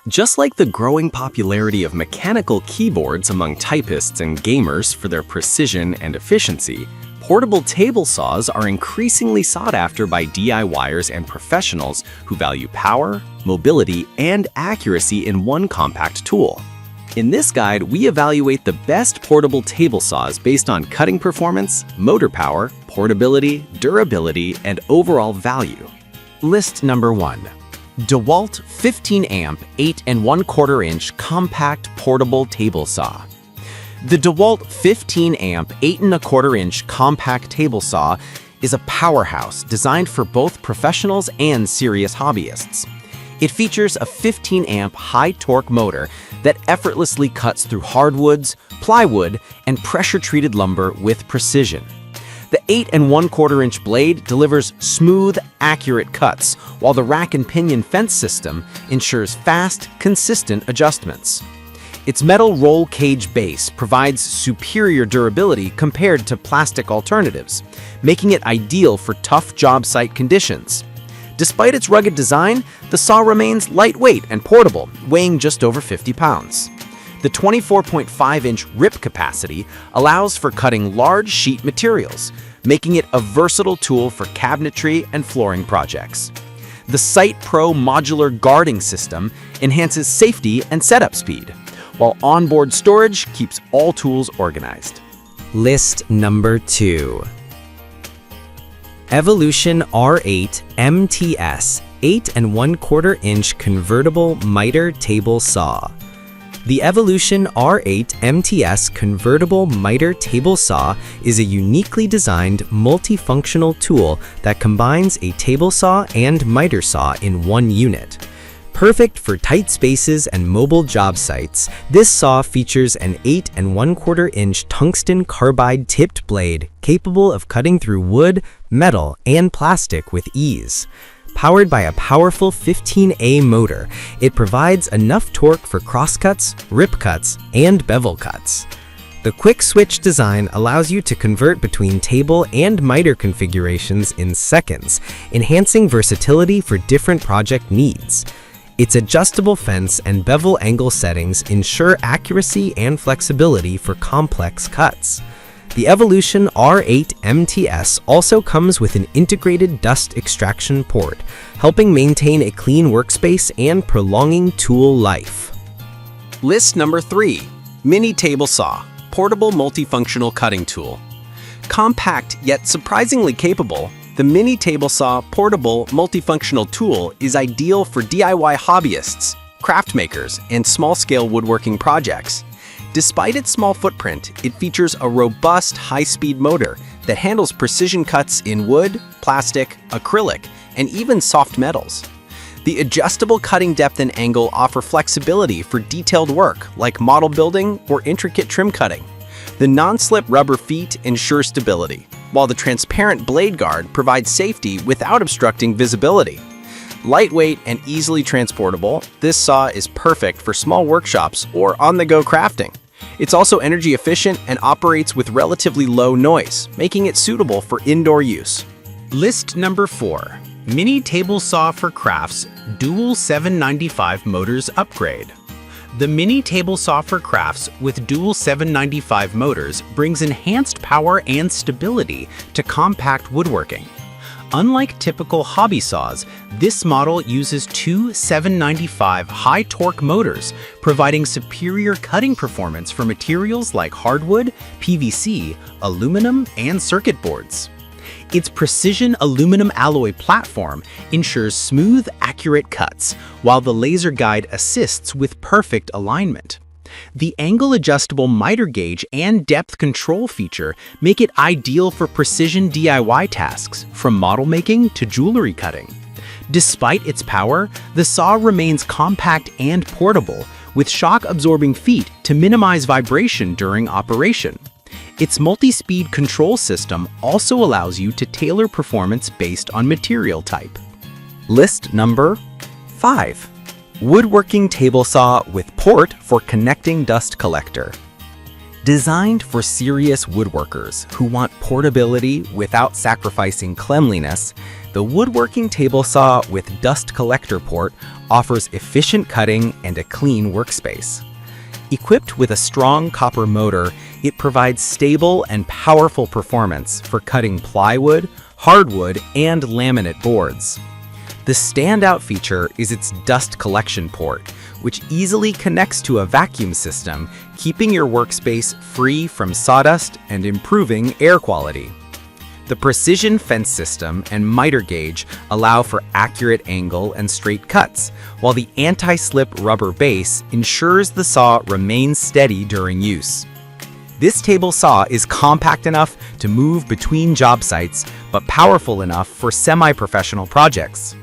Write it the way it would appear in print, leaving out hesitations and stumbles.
Just like the growing popularity of mechanical keyboards among typists and gamers for their precision and efficiency, portable table saws are increasingly sought after by DIYers and professionals who value power, mobility, and accuracy in one compact tool. In this guide, we evaluate the best portable table saws based on cutting performance, motor power, portability, durability, and overall value. List number 1. DeWalt 15-amp 8 1/4 inch compact portable table saw. The DeWalt 15-amp 8 1/4 inch compact table saw is a powerhouse designed for both professionals and serious hobbyists. It features a 15-amp high-torque motor that effortlessly cuts through hardwoods, plywood, and pressure-treated lumber with precision. The 8 1/4 inch blade delivers smooth, accurate cuts, while the rack and pinion fence system ensures fast, consistent adjustments. Its metal roll cage base provides superior durability compared to plastic alternatives, making it ideal for tough job site conditions. Despite its rugged design, the saw remains lightweight and portable, weighing just over 50 pounds. The 24.5-inch rip capacity allows for cutting large sheet materials, making it a versatile tool for cabinetry and flooring projects. The Site Pro modular guarding system enhances safety and setup speed, while onboard storage keeps all tools organized. List number 2. Evolution R8 MTS 8 1/4 inch convertible miter table saw. The Evolution R8 MTS convertible miter table saw is a uniquely designed multifunctional tool that combines a table saw and miter saw in one unit. Perfect for tight spaces and mobile job sites, this saw features an 8 1/4 inch tungsten carbide tipped blade capable of cutting through wood, metal, and plastic with ease. Powered by a powerful 15A motor, it provides enough torque for crosscuts, rip cuts, and bevel cuts. The quick switch design allows you to convert between table and miter configurations in seconds, enhancing versatility for different project needs. Its adjustable fence and bevel angle settings ensure accuracy and flexibility for complex cuts. The Evolution R8 MTS also comes with an integrated dust extraction port, helping maintain a clean workspace and prolonging tool life. List number 3. Mini Table Saw, portable multifunctional cutting tool. Compact yet surprisingly capable, the Mini Table Saw portable multifunctional tool is ideal for DIY hobbyists, craft makers, and small-scale woodworking projects. Despite its small footprint, it features a robust high-speed motor that handles precision cuts in wood, plastic, acrylic, and even soft metals. The adjustable cutting depth and angle offer flexibility for detailed work like model building or intricate trim cutting. The non-slip rubber feet ensure stability, while the transparent blade guard provides safety without obstructing visibility. Lightweight and easily transportable, this saw is perfect for small workshops or on-the-go crafting. It's also energy efficient and operates with relatively low noise, making it suitable for indoor use. List number 4. Mini Table Saw for Crafts Dual 795 Motors Upgrade. The Mini Table Saw for Crafts with dual 795 motors brings enhanced power and stability to compact woodworking. Unlike typical hobby saws, this model uses two 795 high-torque motors, providing superior cutting performance for materials like hardwood, PVC, aluminum, and circuit boards. Its precision aluminum alloy platform ensures smooth, accurate cuts, while the laser guide assists with perfect alignment. The angle-adjustable miter gauge and depth control feature make it ideal for precision DIY tasks, from model making to jewelry cutting. Despite its power, the saw remains compact and portable, with shock-absorbing feet to minimize vibration during operation. Its multi-speed control system also allows you to tailor performance based on material type. List number 5. Woodworking table saw with port for connecting dust collector. Designed for serious woodworkers who want portability without sacrificing cleanliness, The woodworking table saw with dust collector port offers efficient cutting and a clean workspace. Equipped with a strong copper motor, it provides stable and powerful performance for cutting plywood, hardwood, and laminate boards. The standout feature is its dust collection port, which easily connects to a vacuum system, keeping your workspace free from sawdust and improving air quality. The precision fence system and miter gauge allow for accurate angle and straight cuts, while the anti-slip rubber base ensures the saw remains steady during use. This table saw is compact enough to move between job sites, but powerful enough for semi-professional projects.